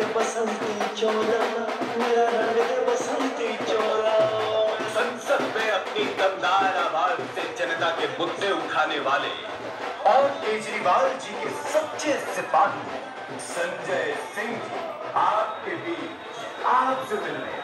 दे बसंती चोला, मेरा रंग दे बसंती चोला। संसद में अपनी दमदार आवाज से जनता के मुद्दे उठाने वाले और केजरीवाल जी के सच्चे सिपाही संजय सिंह जी आपके बीच आपसे मिलने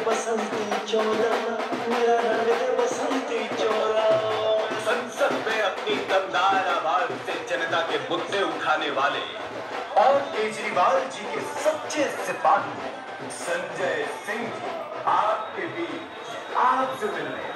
बसंती चोला, मेरा रंग दे बसंती चोला। संसद में अपनी दमदार आवाज से जनता के मुद्दे उठाने वाले और केजरीवाल जी के सच्चे सिपाही संजय सिंह जी आपके बीच आपसे मिलने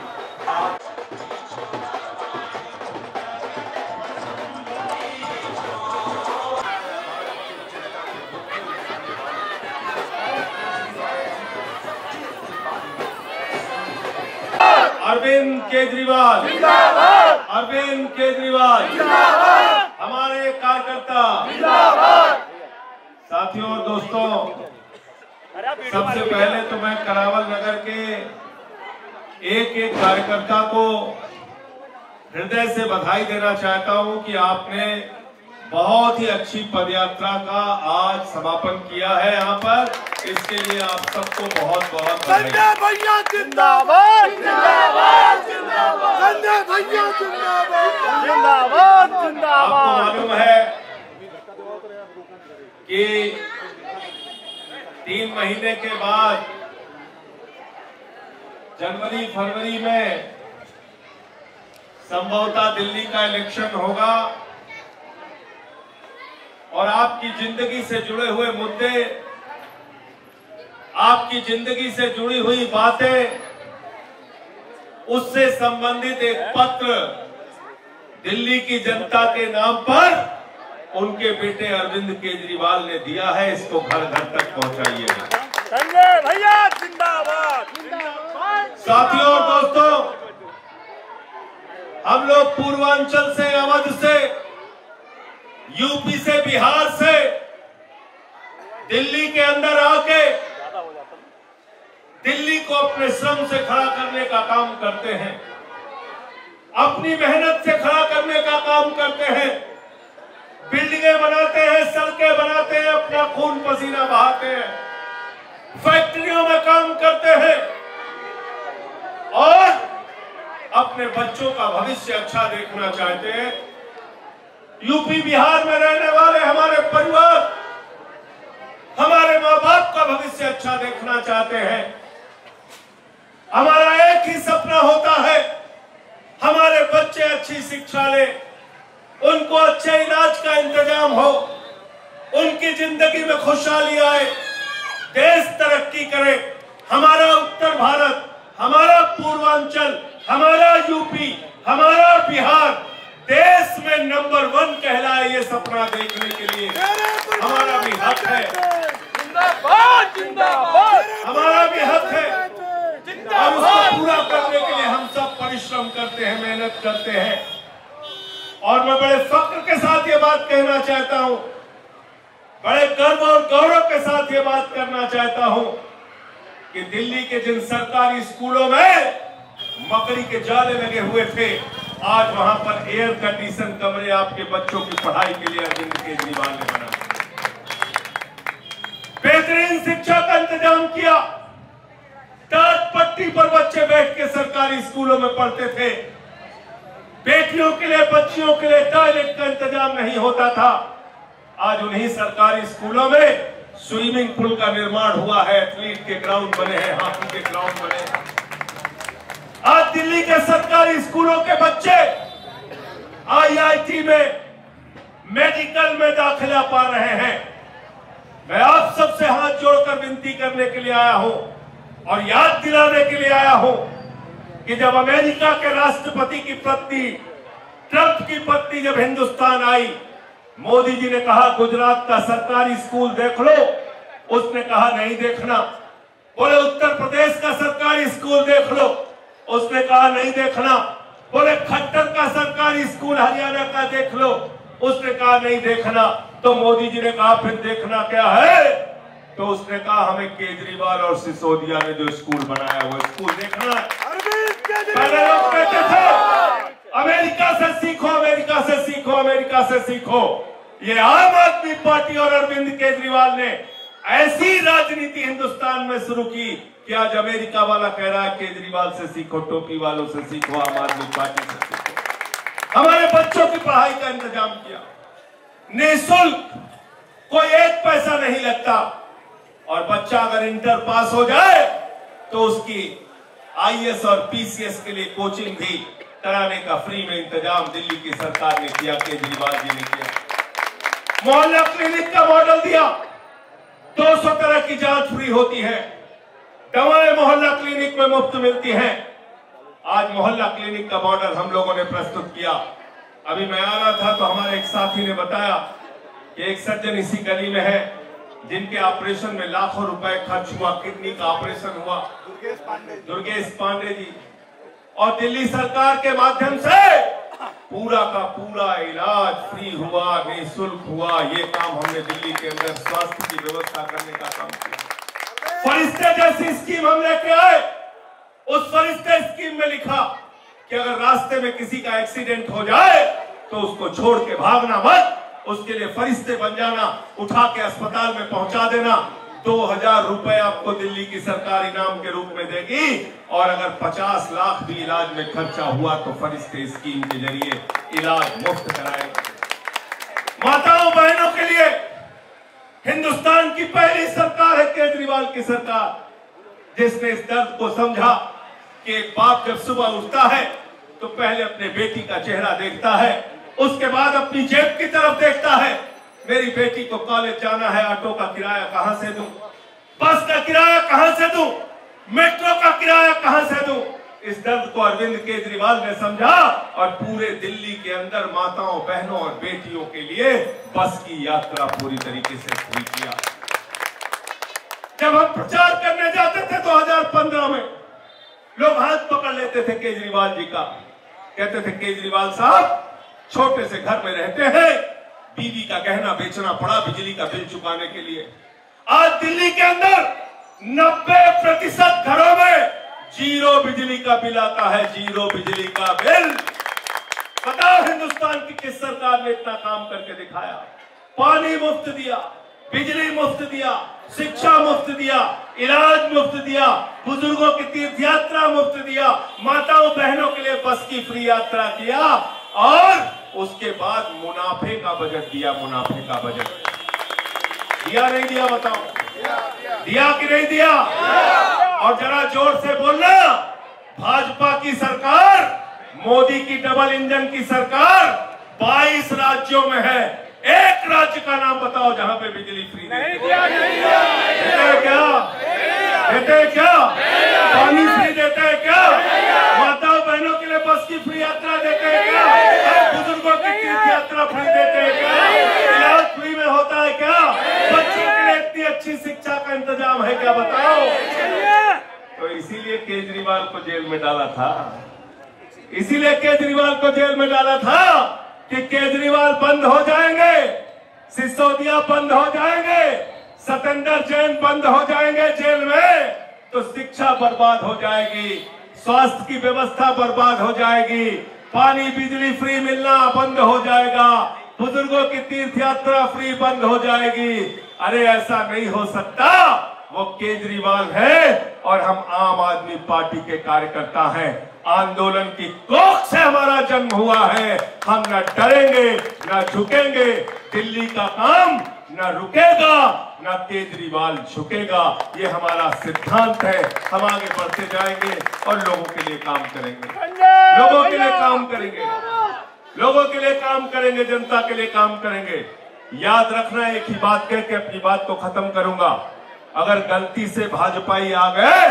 अरविंद केजरीवाल जिंदाबाद, अरविंद केजरीवाल जिंदाबाद, हमारे कार्यकर्ता जिंदाबाद। साथियों और दोस्तों, सबसे पहले तो मैं करावल नगर के एक एक कार्यकर्ता को हृदय से बधाई देना चाहता हूं कि आपने बहुत ही अच्छी पदयात्रा का आज समापन किया है यहाँ पर। इसके लिए आप सबको बहुत बहुत संजय भैया जिंदाबाद, जिंदाबाद, जिंदाबाद, संजय भैया जिंदाबाद, जिंदाबाद, जिंदाबाद। आपको मालूम है कि 3 महीने के बाद जनवरी फरवरी में संभवतः दिल्ली का इलेक्शन होगा और आपकी जिंदगी से जुड़े हुए मुद्दे, आपकी जिंदगी से जुड़ी हुई बातें, उससे संबंधित एक पत्र दिल्ली की जनता के नाम पर उनके बेटे अरविंद केजरीवाल ने दिया है। इसको घर घर तक पहुंचाइएगा। संजय भैया जिंदाबाद। साथियों और दोस्तों, हम लोग पूर्वांचल से, अवध से, यूपी से, बिहार से दिल्ली के अंदर आके दिल्ली को अपने श्रम से खड़ा करने का काम करते हैं, अपनी मेहनत से खड़ा करने का काम करते हैं, बिल्डिंगें बनाते हैं, सड़कें बनाते हैं, अपना खून पसीना बहाते हैं, फैक्ट्रियों में काम करते हैं और अपने बच्चों का भविष्य अच्छा देखना चाहते हैं। यूपी बिहार में रहने वाले हमारे परिवार, हमारे माँ बाप का भविष्य अच्छा देखना चाहते हैं। हमारा एक ही सपना होता है, हमारे बच्चे अच्छी शिक्षा ले, उनको अच्छे इलाज का इंतजाम हो, उनकी जिंदगी में खुशहाली आए, देश तरक्की करे। हमारा उत्तर भारत, हमारा पूर्वांचल, हमारा यूपी, हमारा बिहार देश में नंबर 1 कहलाए, ये सपना देखने के लिए हमारा भी हक है। जिंदाबाद, जिंदाबाद, हमारा भी हक है और उसको पूरा करने के लिए हम सब परिश्रम करते हैं, मेहनत करते हैं। और मैं बड़े फक्र के साथ ये बात कहना चाहता हूं, बड़े गर्व और गौरव के साथ ये बात करना चाहता हूं कि दिल्ली के जिन सरकारी स्कूलों में मकड़ी के जाले लगे हुए थे, आज वहां पर एयर कंडीशन कमरे आपके बच्चों की पढ़ाई के लिए अरविंद केजरीवाल ने बना। बेहतरीन शिक्षा का इंतजाम किया। टाट पट्टी पर बच्चे बैठ के सरकारी स्कूलों में पढ़ते थे। बेटियों के लिए, बच्चियों के लिए टॉयलेट का इंतजाम नहीं होता था। आज उन्हीं सरकारी स्कूलों में स्विमिंग पूल का निर्माण हुआ है, एथलीट के ग्राउंड बने हैं, हॉकी के ग्राउंड बने हैं। आज दिल्ली के सरकारी स्कूलों के बच्चे IIT में, मेडिकल में दाखिला पा रहे हैं। मैं आप सबसे हाथ जोड़कर विनती करने के लिए आया हूं और याद दिलाने के लिए आया हूं कि जब अमेरिका के राष्ट्रपति की पत्नी, ट्रंप की पत्नी जब हिंदुस्तान आई, मोदी जी ने कहा गुजरात का सरकारी स्कूल देख लो, उसने कहा नहीं देखना। बोले उत्तर प्रदेश का सरकारी स्कूल देख लो, उसने कहा नहीं देखना। बोले खट्टर का सरकारी सरकारी स्कूल हरियाणा का देख लो, उसने कहा नहीं देखना, तो मोदी जी ने कहा फिर देखना क्या है, तो उसने कहा हमें केजरीवाल और सिसोदिया ने जो स्कूल बनाया वो स्कूल देखना है। पहले लोग कहते थे अमेरिका से सीखो, अमेरिका से सीखो, अमेरिका से सीखो। ये आम आदमी पार्टी और अरविंद केजरीवाल ने ऐसी राजनीति हिंदुस्तान में शुरू की कि आज अमेरिका वाला कह रहा है केजरीवाल से सीखो, टोपी वालों से सीखो, आम आदमी पार्टी से सीखो। हमारे बच्चों की पढ़ाई का इंतजाम किया, निःशुल्क, कोई एक पैसा नहीं लगता, और बच्चा अगर इंटर पास हो जाए तो उसकी आईएएस और पीसीएस के लिए कोचिंग भी कराने का फ्री में इंतजाम दिल्ली की सरकार ने किया, केजरीवाल जी ने किया। मोहल्ला क्लिनिक का मॉडल दिया, 200 तरह की जांच फ्री होती है, दवाएं मोहल्ला क्लिनिक में मुफ्त मिलती हैं। आज मोहल्ला क्लिनिक का मॉडल हम लोगों ने प्रस्तुत किया। अभी मैं आ रहा था तो हमारे एक साथी ने बताया कि एक सज्जन इसी गली में है जिनके ऑपरेशन में लाखों रुपए खर्च हुआ, किडनी का ऑपरेशन हुआ, दुर्गेश पांडे जी, और दिल्ली सरकार के माध्यम से पूरा का पूरा इलाज फ्री हुआ, निःशुल्क हुआ। ये काम हमने दिल्ली के अंदर स्वास्थ्य की व्यवस्था करने का काम किया। फरिश्ते जैसी स्कीम हम लेके आए। उस फरिश्ते स्कीम में लिखा कि अगर रास्ते में किसी का एक्सीडेंट हो जाए तो उसको छोड़ के भागना मत, उसके लिए फरिश्ते बन जाना, उठा के अस्पताल में पहुंचा देना। 2000 रुपए आपको दिल्ली की सरकार इनाम के रूप में देगी, और अगर 50 लाख भी इलाज में खर्चा हुआ तो फरिश्ते स्कीम के जरिए इलाज मुफ्त कराएंगे। माताओं बहनों के लिए हिंदुस्तान की पहली सरकार है केजरीवाल की सरकार, जिसने इस दर्द को समझा कि एक बाप जब सुबह उठता है तो पहले अपने बेटी का चेहरा देखता है, उसके बाद अपनी जेब की तरफ देखता है। मेरी बेटी को कॉलेज जाना है, ऑटो का किराया कहां से दूं, बस का किराया कहां से दूं, मेट्रो का किराया कहां से दूं। इस दर्द को अरविंद केजरीवाल ने समझा और पूरे दिल्ली के अंदर माताओं बहनों और बेटियों के लिए बस की यात्रा पूरी तरीके से फ्री किया। जब हम प्रचार करने जाते थे 2015 में, लोग हाथ पकड़ लेते थे केजरीवाल जी का, कहते थे केजरीवाल साहब छोटे से घर में रहते हैं, बीवी का गहना बेचना पड़ा बिजली का बिल चुकाने के लिए। आज दिल्ली के अंदर 90% घरों में जीरो बिजली का बिल आता है, जीरो बिजली का बिल। बताओ हिंदुस्तान की किस सरकार ने इतना काम करके दिखाया। पानी मुफ्त दिया, बिजली मुफ्त दिया, शिक्षा मुफ्त दिया, इलाज मुफ्त दिया, बुजुर्गों की तीर्थ यात्रा मुफ्त दिया, माताओं बहनों के लिए बस की फ्री यात्रा किया, और उसके बाद मुनाफे का बजट दिया। मुनाफे का बजट दिया नहीं दिया, बताओ दिया कि नहीं दिया? और जरा जोर से बोलना, भाजपा की सरकार, मोदी की डबल इंजन की सरकार 22 राज्यों में है। एक राज्य का नाम बताओ जहां पे बिजली फ्री नहीं दिया। देते क्या? देते क्या? पानी फ्री देते हैं क्या? माताओं बहनों के लिए बस की फ्री यात्रा देते हैं क्या? बुजुर्गों की तीर्थ यात्रा फ्री देते हैं क्या? इलाज फ्री में होता है क्या? बच्चों के लिए इतनी अच्छी शिक्षा का इंतजाम है क्या? बताओ। तो इसीलिए केजरीवाल को जेल में डाला था, इसीलिए केजरीवाल को जेल में डाला था कि केजरीवाल बंद हो जाएंगे, सिसोदिया बंद हो जाएंगे, सतेंद्र जैन बंद हो जाएंगे जेल में, तो शिक्षा बर्बाद हो जाएगी, स्वास्थ्य की व्यवस्था बर्बाद हो जाएगी, पानी बिजली फ्री मिलना बंद हो जाएगा, बुजुर्गों की तीर्थ यात्रा फ्री बंद हो जाएगी। अरे ऐसा नहीं हो सकता। वो केजरीवाल है और हम आम आदमी पार्टी के कार्यकर्ता हैं। आंदोलन की कोख से हमारा जन्म हुआ है। हम न डरेंगे न झुकेंगे। दिल्ली का काम न रुकेगा न केजरीवाल झुकेगा। ये हमारा सिद्धांत है। हम आगे बढ़ते जाएंगे और लोगों के लिए काम करेंगे, लोगों के लिए काम करेंगे, लोगों के लिए काम करेंगे, जनता के लिए काम करेंगे। याद रखना, एक ही बात कह के अपनी बात को खत्म करूंगा। अगर गलती से भाजपाई आ गए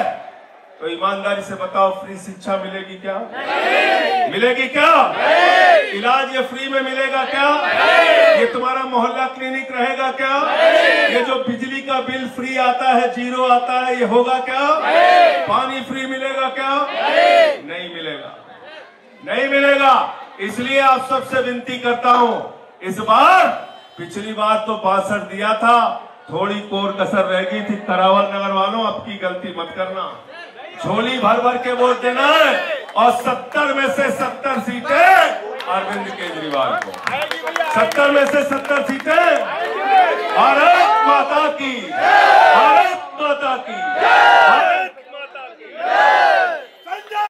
तो ईमानदारी से बताओ, फ्री शिक्षा मिलेगी क्या? नहीं। मिलेगी क्या? नहीं। इलाज ये फ्री में मिलेगा क्या? नहीं। ये तुम्हारा मोहल्ला क्लिनिक रहेगा क्या? नहीं। ये जो बिजली का बिल फ्री आता है, जीरो आता है, ये होगा क्या? नहीं। पानी फ्री मिलेगा क्या? नहीं, नहीं मिलेगा, नहीं मिलेगा। इसलिए आप सबसे विनती करता हूं, इस बार पिछली बार तो 62 दिया था, थोड़ी कोर कसर रह गई थी। करावल नगर वालों, अब की गलती मत करना, झोली भर भर के वोट देना है और 70 में से 70 सीटें अरविंद केजरीवाल को। 70 में से 70 सीटें भारत माता की, भारत माता की, भारत